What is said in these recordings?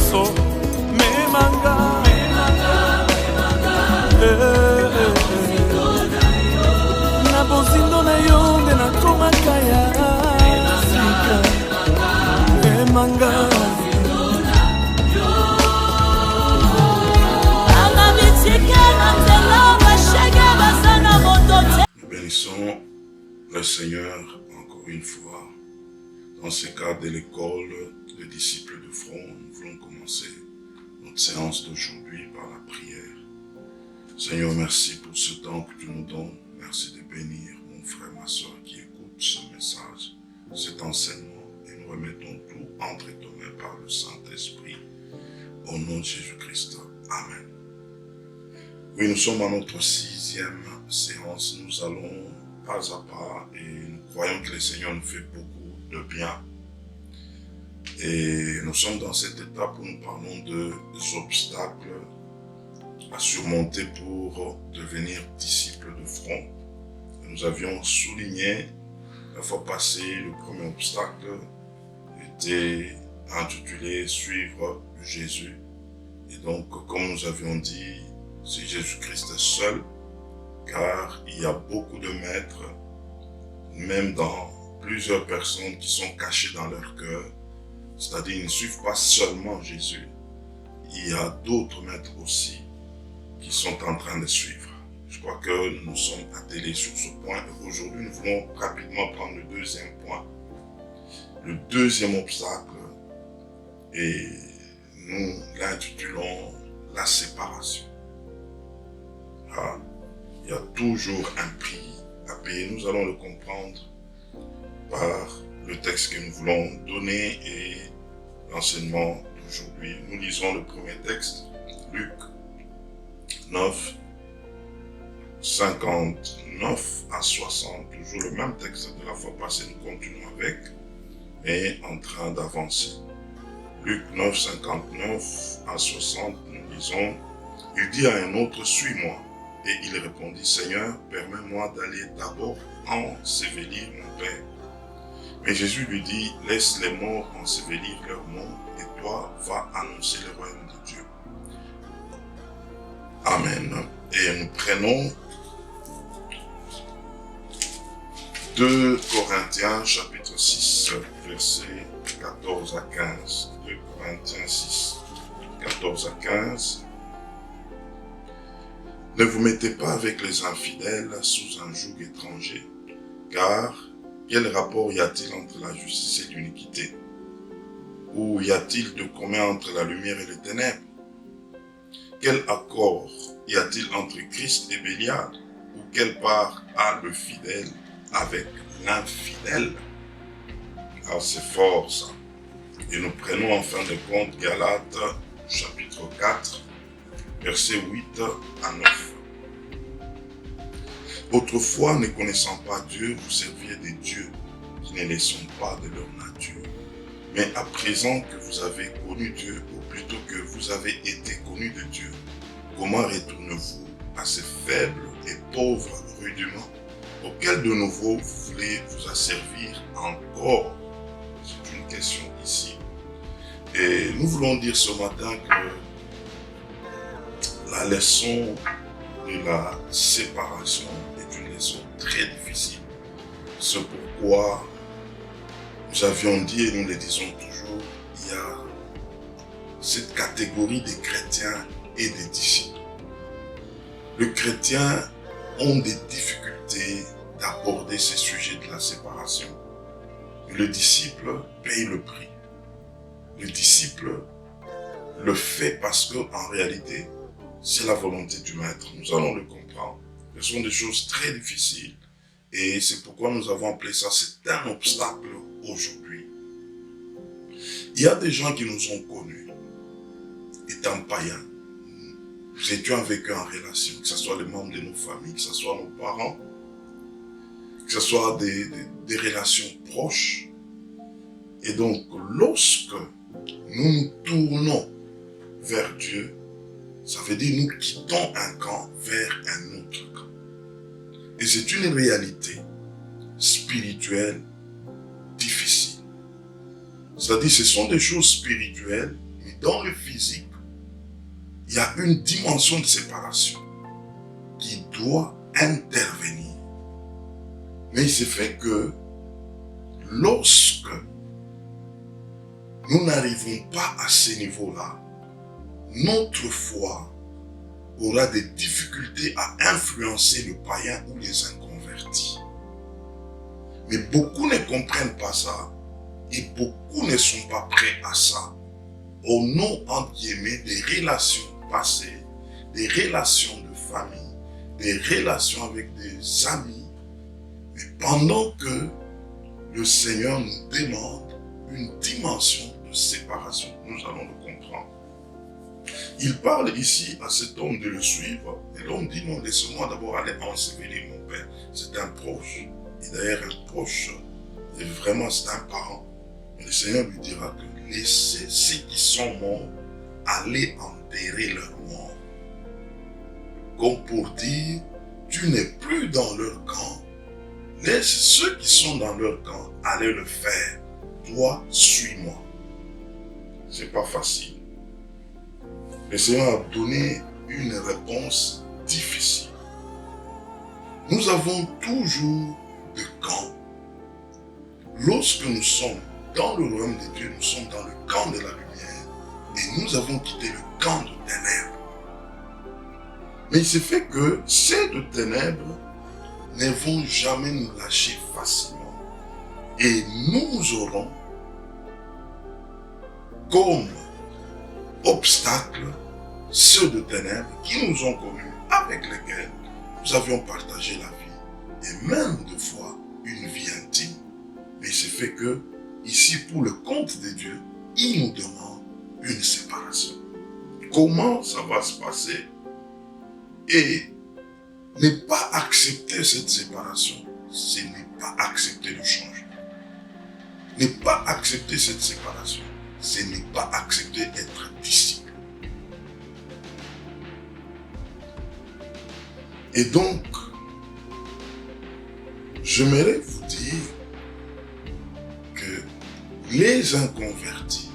nyonso memanga na bozindo na yo nde nakomaka ya sika memanga. Nous bénissons le Seigneur encore une fois. Dans ce cadre de l'école des disciples de Front, nous voulons commencer notre séance d'aujourd'hui par la prière. Seigneur, merci pour ce temps que tu nous donnes. Merci de bénir mon frère, ma soeur qui écoute ce message, cet enseignement. Et nous remettons tout entre tes mains par le Saint-Esprit. Au nom de Jésus-Christ. Amen. Oui, nous sommes à notre 6e séance. Nous allons pas à pas et nous croyons que le Seigneur nous fait beaucoup de bien. Et nous sommes dans cette étape où nous parlons des obstacles à surmonter pour devenir disciples de Front. Nous avions souligné la fois passée, le premier obstacle était intitulé « Suivre Jésus ». Et donc, comme nous avions dit, c'est Jésus-Christ seul, car il y a beaucoup de maîtres, même dans plusieurs personnes qui sont cachées dans leur cœur, c'est-à-dire ils ne suivent pas seulement Jésus, il y a d'autres maîtres aussi qui sont en train de suivre. Je crois que nous sommes attelés sur ce point. Aujourd'hui, nous voulons rapidement prendre le deuxième point, le deuxième obstacle, et nous l'intitulons la séparation. Il y a toujours un prix à payer. Nous allons le comprendre par le texte que nous voulons donner et l'enseignement d'aujourd'hui. Nous lisons le premier texte, Luc 9, 59 à 60. Toujours le même texte de la fois passée, nous continuons avec, mais en train d'avancer. Luc 9, 59 à 60, nous lisons, il dit à un autre, suis-moi. Et il répondit, Seigneur, permets-moi d'aller d'abord ensevelir mon Père. Mais Jésus lui dit, laisse les morts ensevelir leurs morts, et toi, va annoncer le royaume de Dieu. Amen. Et nous prenons 2 Corinthiens chapitre 6, versets 14 à 15. 2 Corinthiens 6, 14 à 15. Ne vous mettez pas avec les infidèles sous un joug étranger, car quel rapport y a-t-il entre la justice et l'iniquité? Ou y a-t-il de commun entre la lumière et les ténèbres? Quel accord y a-t-il entre Christ et Bélial? Ou quelle part a le fidèle avec l'infidèle? Ah, c'est fort ça. Et nous prenons en fin de compte Galates chapitre 4, versets 8 à 9. Autrefois, ne connaissant pas Dieu, vous serviez des dieux qui ne les sont pas de leur nature. Mais à présent que vous avez connu Dieu, ou plutôt que vous avez été connus de Dieu, comment retournez-vous à ces faibles et pauvres rudiments auxquels de nouveau vous voulez vous asservir encore? C'est une question ici. Et nous voulons dire ce matin que la leçon de la séparation est une leçon très difficile. C'est pourquoi nous avions dit et nous le disons toujours, il y a cette catégorie des chrétiens et des disciples. Les chrétiens ont des difficultés d'aborder ces sujets de la séparation. Le disciple paye le prix. Le disciple le fait parce qu'en réalité, c'est la volonté du maître. Nous allons le comprendre. Ce sont des choses très difficiles et c'est pourquoi nous avons appelé ça, c'est un obstacle aujourd'hui. Il y a des gens qui nous ont connus étant païens. Nous étions avec eux en relation, que ce soit les membres de nos familles, que ce soit nos parents, que ce soit des relations proches. Et donc, lorsque nous nous tournons vers Dieu, ça veut dire nous quittons un camp vers un autre camp. Et c'est une réalité spirituelle difficile. C'est-à-dire ce sont des choses spirituelles, Mais dans le physique, il y a une dimension de séparation qui doit intervenir. Mais il se fait que lorsque nous n'arrivons pas à ce niveau-là, notre foi aura des difficultés à influencer le païen ou les inconvertis. Mais beaucoup ne comprennent pas ça et beaucoup ne sont pas prêts à ça. Au nom, entre guillemets, des relations passées, des relations de famille, des relations avec des amis. Mais pendant que le Seigneur nous demande une dimension de séparation, nous allons le comprendre. Il parle ici à cet homme de le suivre. Et l'homme dit non, laisse-moi d'abord aller ensevelir mon père. C'est un proche. Et d'ailleurs, un proche, et vraiment c'est un parent. Mais le Seigneur lui dira que laissez ceux qui sont morts aller enterrer leurs morts. Comme pour dire, tu n'es plus dans leur camp. Laisse ceux qui sont dans leur camp aller le faire. Toi, suis-moi. C'est pas facile. Le Seigneur a donné une réponse difficile. Nous avons toujours de camps. Lorsque nous sommes dans le royaume de Dieu, nous sommes dans le camp de la lumière et nous avons quitté le camp de ténèbres. Mais il se fait que ces de ténèbres ne vont jamais nous lâcher facilement. Et nous aurons comme obstacle ceux de ténèbres qui nous ont connus, avec lesquels nous avions partagé la vie et même de fois une vie intime. Mais il se fait que ici, pour le compte de Dieu, il nous demande une séparation. Comment ça va se passer? Et ne pas accepter cette séparation, c'est ne pas accepter le changement. Ne pas accepter cette séparation, c'est ne pas accepter d'être disciple. Et donc, j'aimerais vous dire que les inconvertis,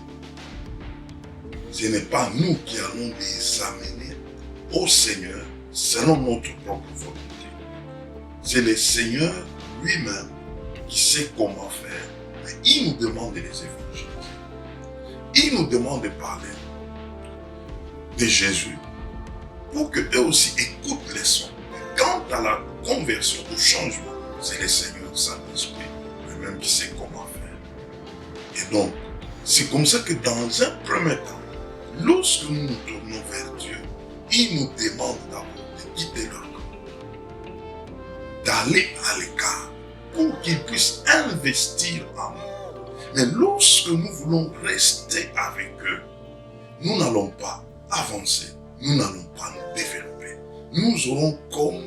ce n'est pas nous qui allons les amener au Seigneur selon notre propre volonté. C'est le Seigneur lui-même qui sait comment faire, mais il nous demande de les évangéliser. Il nous demande de parler de Jésus pour qu'eux aussi écoutent les sons. Quant à la conversion, au changement, c'est le Seigneur Saint-Esprit lui-même qui sait comment faire. Et donc, c'est comme ça que dans un premier temps, lorsque nous nous tournons vers Dieu, il nous demande d'abord de quitter leur camp, d'aller à l'écart pour qu'ils puissent investir en nous. Mais lorsque nous voulons rester avec eux, nous n'allons pas avancer, nous n'allons pas nous développer. Nous aurons comme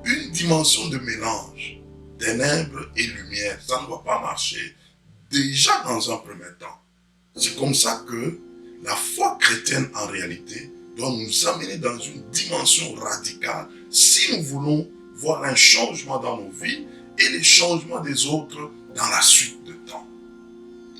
une dimension de mélange, ténèbres et lumière. Ça ne va pas marcher déjà dans un premier temps. C'est comme ça que la foi chrétienne en réalité doit nous amener dans une dimension radicale si nous voulons voir un changement dans nos vies et les changements des autres dans la suite de temps.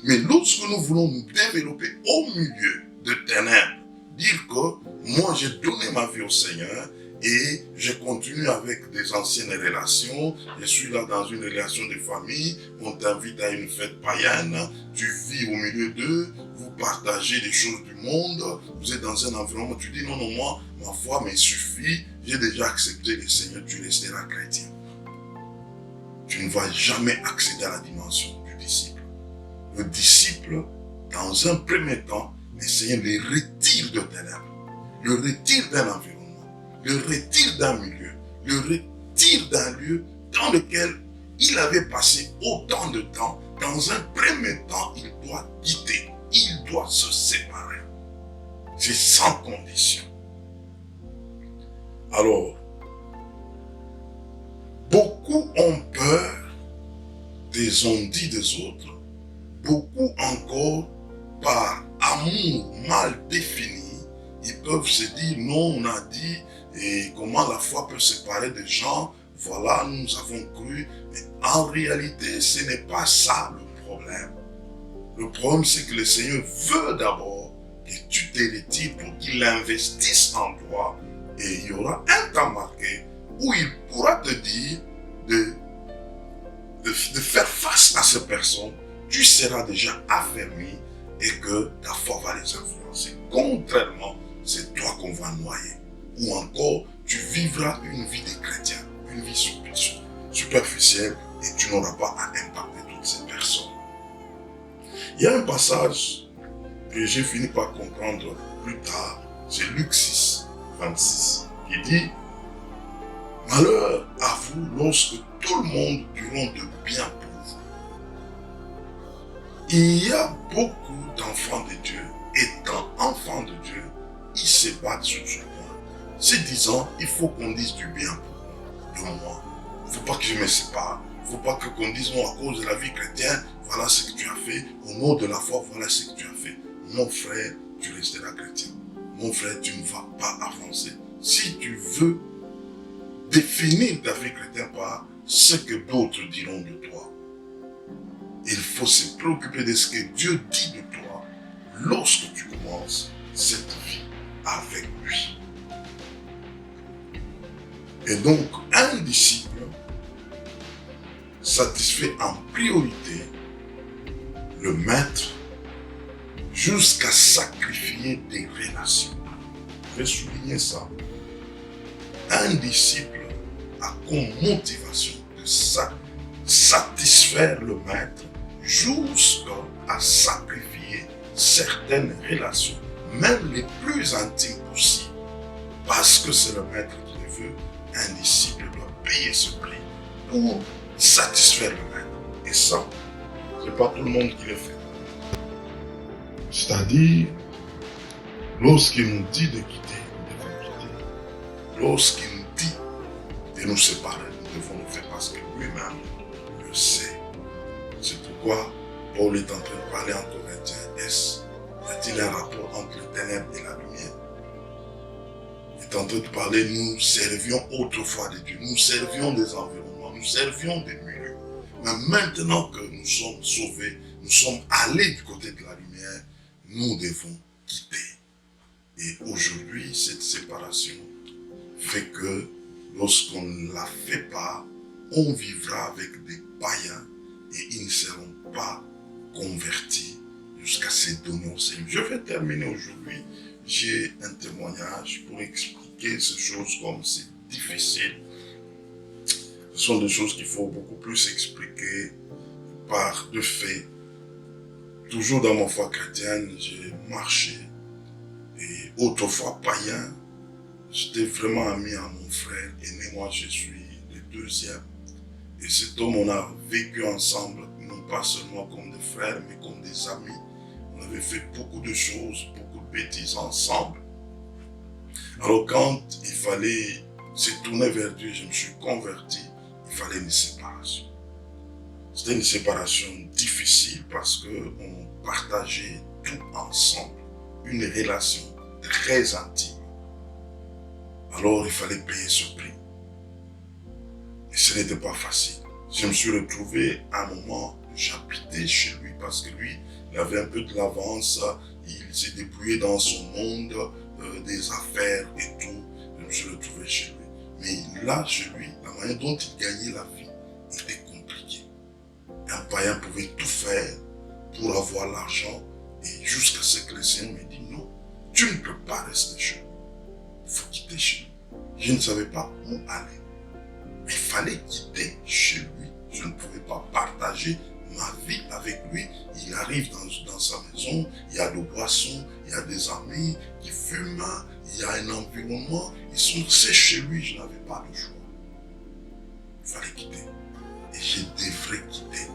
Mais lorsque nous voulons nous développer au milieu de ténèbres, dire que moi j'ai donné ma vie au Seigneur et je continue avec des anciennes relations, je suis là dans une relation de famille, on t'invite à une fête païenne, tu vis au milieu d'eux, vous partagez des choses du monde, vous êtes dans un environnement, tu dis non, non, moi, ma foi me suffit, j'ai déjà accepté le Seigneur, tu resteras chrétien. Tu ne vas jamais accéder à la dimension du disciple. Le disciple, dans un premier temps, le Seigneur le retire de ténèbres, le retire d'un environnement, le retire d'un milieu, le retire d'un lieu dans lequel il avait passé autant de temps. Dans un premier temps, il doit quitter, il doit se séparer. C'est sans condition. Alors, beaucoup ont peur des ondits des autres, beaucoup encore, par amour mal défini, ils peuvent se dire non, on a dit, et comment la foi peut séparer des gens, voilà, nous avons cru, mais en réalité, ce n'est pas ça le problème. Le problème, c'est que le Seigneur veut d'abord que tu te retires pour qu'il investisse en toi. Et il y aura un temps marqué où il pourra te dire de faire face à ces personnes. Tu seras déjà affermi et que ta foi va les influencer. Contrairement, c'est toi qu'on va noyer. Ou encore, tu vivras une vie de chrétien, une vie superficielle et tu n'auras pas à impacter toutes ces personnes. Il y a un passage que j'ai fini par comprendre plus tard, c'est Luc 6, 26, qui dit « Malheur à vous lorsque tout le monde diront de bien pour vous. » Il y a beaucoup d'enfants de Dieu, étant enfants de Dieu, ils se battent sur ce point. Se disant, il faut qu'on dise du bien de moi. Il ne faut pas que je me sépare. Il ne faut pas qu'on dise, non, à cause de la vie chrétienne, voilà ce que tu as fait. Au nom de la foi, voilà ce que tu as fait. Mon frère, tu resteras chrétien. Mon frère, tu ne vas pas avancer. Si tu veux définir ta vie chrétienne par ce que d'autres diront de toi, il faut se préoccuper de ce que Dieu dit de toi lorsque tu commences cette vie avec lui. Et donc, un disciple satisfait en priorité le maître jusqu'à sacrifier des relations. Je vais souligner ça. Un disciple a comme motivation de satisfaire le maître jusqu'à sacrifier certaines relations, même les plus intimes possibles, parce que c'est le maître qui le veut. Un disciple doit payer ce prix pour satisfaire le maître. Et ça, ce n'est pas tout le monde qui le fait. C'est-à-dire, lorsqu'il nous dit de quitter, nous devons quitter. Lorsqu'il nous dit de nous séparer, nous devons le faire parce que lui-même le sait. C'est pourquoi Paul est en train de parler en Corinthiens. Y a-t-il un rapport entre les ténèbres et la lumière? Il est en train de parler, nous servions autrefois de Dieu, nous servions des environnements, nous servions des milieux. Mais maintenant que nous sommes sauvés, nous sommes allés du côté de la lumière, nous devons quitter. Et aujourd'hui, cette séparation fait que lorsqu'on ne la fait pas, on vivra avec des païens et ils ne seront pas convertis jusqu'à se donner au Seigneur. Je vais terminer aujourd'hui. J'ai un témoignage pour expliquer ces choses comme c'est difficile. Ce sont des choses qu'il faut beaucoup plus expliquer par de fait. Toujours dans ma foi chrétienne, j'ai marché. Et autrefois païen, j'étais vraiment ami à mon frère aîné. Moi, je suis le deuxième. Et cet homme, on a vécu ensemble, non pas seulement comme des frères, mais comme des amis. On avait fait beaucoup de choses, beaucoup de bêtises ensemble. Alors quand il fallait se tourner vers Dieu, je me suis converti, il fallait une séparation. C'était une séparation difficile parce qu'on partageait tout ensemble, une relation très intime. Alors il fallait payer ce prix. Et ce n'était pas facile. Je me suis retrouvé à un moment, j'habitais chez lui parce que lui, il avait un peu de l'avance, il s'est débrouillé dans son monde des affaires et tout. Je me suis retrouvé chez lui. Mais là, chez lui, la manière dont il gagnait la vie était compliquée. Un païen pouvait tout faire pour avoir l'argent et jusqu'à ce que le Seigneur me dit non, tu ne peux pas rester chez lui. Il faut quitter chez lui. Je ne savais pas où aller. Mais il fallait quitter chez lui. Je ne pouvais pas partager ma vie avec lui. Il arrive dans sa maison, il y a de boissons, il y a des amis qui fument, il y a un environnement. Ils sont chez lui, je n'avais pas le choix. Il fallait quitter. Et je devrais quitter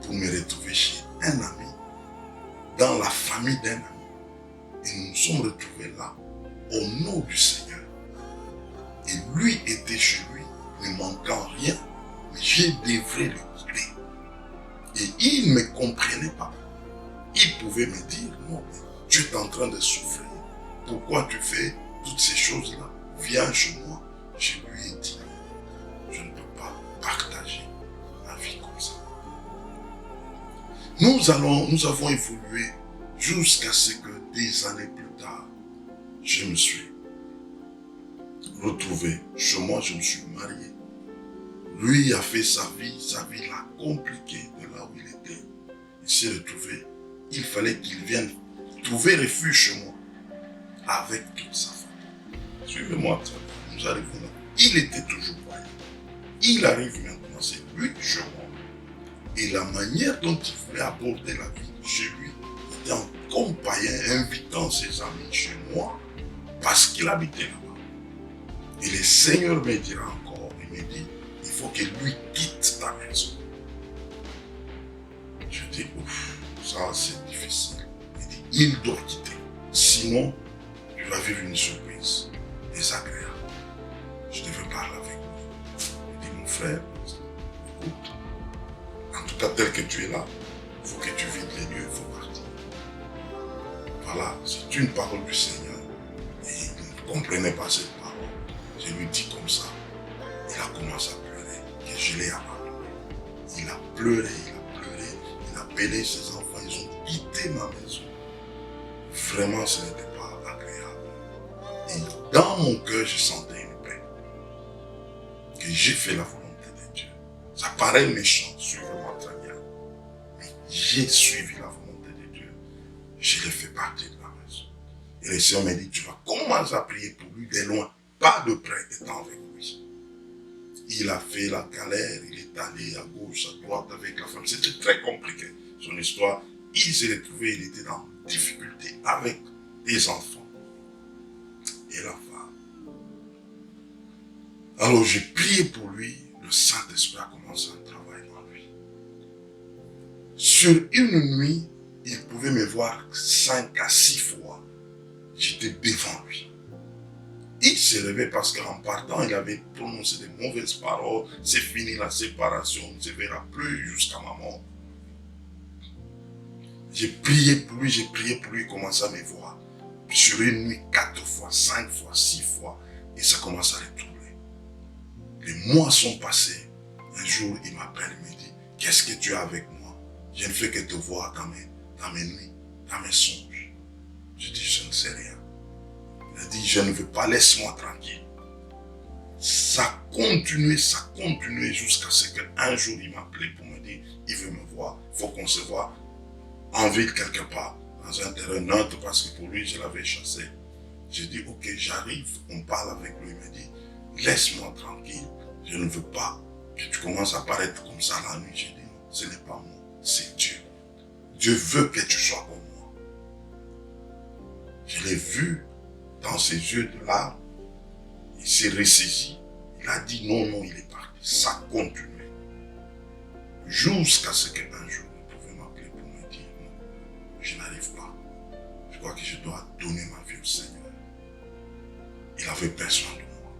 pour me retrouver chez un ami, dans la famille d'un ami. Et nous nous sommes retrouvés là, au nom du Seigneur. Et lui était chez lui, ne manquant rien, mais je devrais le quitter. Et il ne me comprenait pas. Il pouvait me dire, non, mais tu es en train de souffrir. Pourquoi tu fais toutes ces choses-là? Viens chez moi. Je lui ai dit, je ne peux pas partager ma vie comme ça. Nous avons évolué Jusqu'à ce que des années plus tard, je me suis retrouvé chez moi, je me suis marié. Lui a fait sa vie l'a compliqué de là où il était. Il s'est retrouvé, il fallait qu'il vienne trouver refuge chez moi avec toute sa famille. Suivez-moi, nous arrivons là. Il était toujours voyant. Il arrive maintenant, c'est lui chez moi. Et la manière dont il voulait aborder la vie chez lui, était en compagnon, invitant ses amis chez moi, parce qu'il habitait là-bas. Et le Seigneur me dira encore, il me dit, il faut que lui quitte ta maison. Je dis, ouf, ça c'est difficile. Il dit, il doit quitter. Sinon, tu vas vivre une surprise désagréable. Je devais parler avec lui. Il dit, mon frère, écoute, en tout cas tel que tu es là, il faut que tu vides les lieux, il faut partir. Voilà, c'est une parole du Seigneur. Et il ne comprenait pas cette parole. Je lui dis comme ça. Il a commencé à pleurer, que je l'ai abandonné. Il a pleuré, il a appelé ses enfants, ils ont quitté ma maison. Vraiment, ce n'était pas agréable. Et dans mon cœur, je sentais une paix. Que j'ai fait la volonté de Dieu. Ça paraît méchant, suivez-moi très bien. Mais j'ai suivi la volonté de Dieu. Je l'ai fait partir de la maison. Et le Seigneur m'a dit, tu vas commencer à prier pour lui de loin, pas de près, étant avec lui. Il a fait la galère, il est allé à gauche, à droite avec la femme. C'était très compliqué, son histoire. Il s'est retrouvé, il était dans difficulté avec des enfants et la femme. Alors j'ai prié pour lui, le Saint-Esprit a commencé à travailler dans lui. Sur une nuit, il pouvait me voir 5 à 6 fois. J'étais devant lui. Il s'est levé parce qu'en partant, il avait prononcé de mauvaises paroles. C'est fini la séparation, on ne se verra plus jusqu'à ma mort. J'ai prié pour lui, il commence à me voir. Sur une nuit, 4 fois, 5 fois, 6 fois, et ça commence à retourner. Les mois sont passés. Un jour, il m'appelle, il me dit, qu'est-ce que tu as avec moi? Je ne fais que te voir dans mes nuits, dans mes songes. Je dis, je ne sais rien. Il a dit, je ne veux pas, laisse-moi tranquille. Ça continuait jusqu'à ce qu'un jour, il m'appelait pour me dire, il veut me voir, il faut qu'on se voit en ville quelque part, dans un terrain neutre, parce que pour lui, je l'avais chassé. J'ai dit, ok, j'arrive, on parle avec lui, il me dit, laisse-moi tranquille, je ne veux pas que tu commences à paraître comme ça la nuit. J'ai dit, non, ce n'est pas moi, c'est Dieu. Dieu veut que tu sois comme moi. Je l'ai vu dans ses yeux de larmes, il s'est ressaisi, il a dit non, non, il est parti. Ça continuait. Jusqu'à ce qu'un jour, il pouvait m'appeler pour me dire non, je n'arrive pas. Je crois que je dois donner ma vie au Seigneur. Il avait besoin de moi.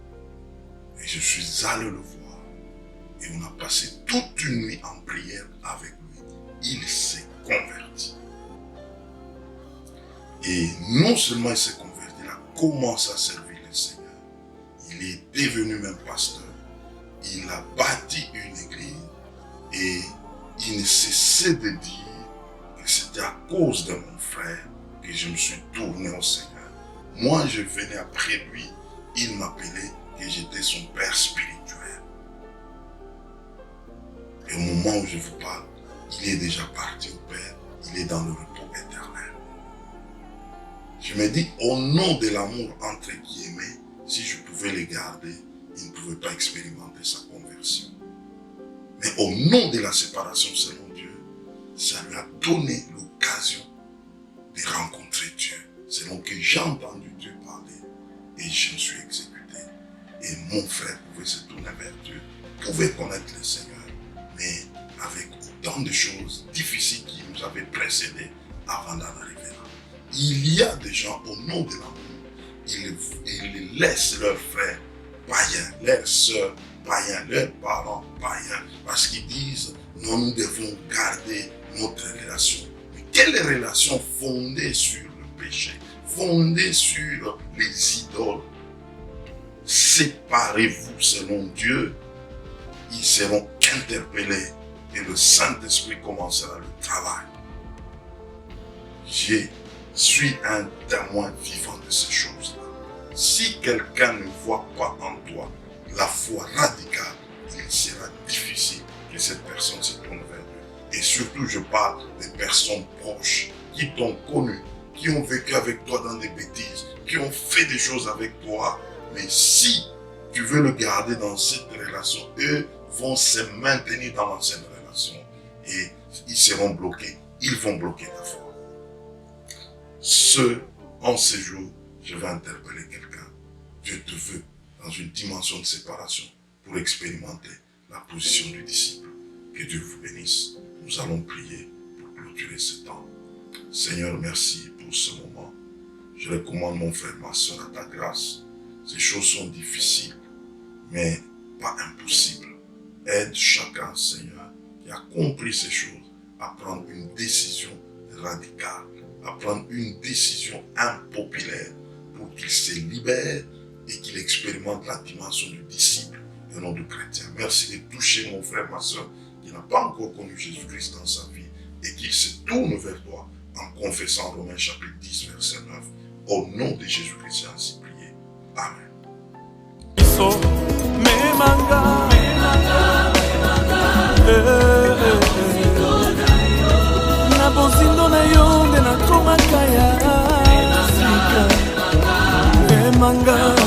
Et je suis allé le voir. Et on a passé toute une nuit en prière avec lui. Il s'est converti. Et non seulement il s'est converti, il a commencé à servir le Seigneur. Il est devenu même pasteur. Il a bâti une église. Et il ne cessait de dire que c'était à cause de mon frère que je me suis tourné au Seigneur. Moi, je venais après lui. Il m'appelait que j'étais son père spirituel. Et au moment où je vous parle, il est déjà parti au Père. Il est dans le repos éternel. Je me dis, au nom de l'amour entre guillemets, si je pouvais les garder, il ne pouvait pas expérimenter sa conversion. Mais au nom de la séparation selon Dieu, ça lui a donné l'occasion de rencontrer Dieu. Selon que j'ai entendu Dieu parler et je me suis exécuté. Et mon frère pouvait se tourner vers Dieu, pouvait connaître le Seigneur, mais avec autant de choses difficiles qui nous avaient précédés avant d'en arriver là. Il y a des gens, au nom de l'amour, ils laissent leurs frères païens, leurs sœurs païens, leurs parents païens, parce qu'ils disent, non, nous devons garder notre relation. Mais quelle relation fondée sur le péché, fondée sur les idoles? Séparez-vous selon Dieu, ils seront interpellés et le Saint-Esprit commencera le travail. je suis un témoin vivant de ces choses-là. Si quelqu'un ne voit pas en toi la foi radicale, il sera difficile que cette personne se tourne vers Dieu. Et surtout, je parle des personnes proches qui t'ont connu, qui ont vécu avec toi dans des bêtises, qui ont fait des choses avec toi. Mais si tu veux le garder dans cette relation, eux vont se maintenir dans l'ancienne relation et ils seront bloqués. Ils vont bloquer ta foi. En ces jours, je vais interpeller quelqu'un. Dieu te veut dans une dimension de séparation pour expérimenter la position du disciple. Que Dieu vous bénisse. Nous allons prier pour clôturer ce temps. Seigneur, merci pour ce moment. Je recommande mon frère, ma soeur à ta grâce. Ces choses sont difficiles, mais pas impossibles. Aide chacun, Seigneur, qui a compris ces choses, à prendre une décision radicale, à prendre une décision impopulaire pour qu'il se libère et qu'il expérimente la dimension du disciple et non du chrétien. Merci de toucher mon frère, ma soeur, qui n'a pas encore connu Jésus-Christ dans sa vie et qu'il se tourne vers toi en confessant Romains chapitre 10, verset 9. Au nom de Jésus-Christ, ainsi prié. Amen. Na bozindo na yo nde nakomaka ya sika emanga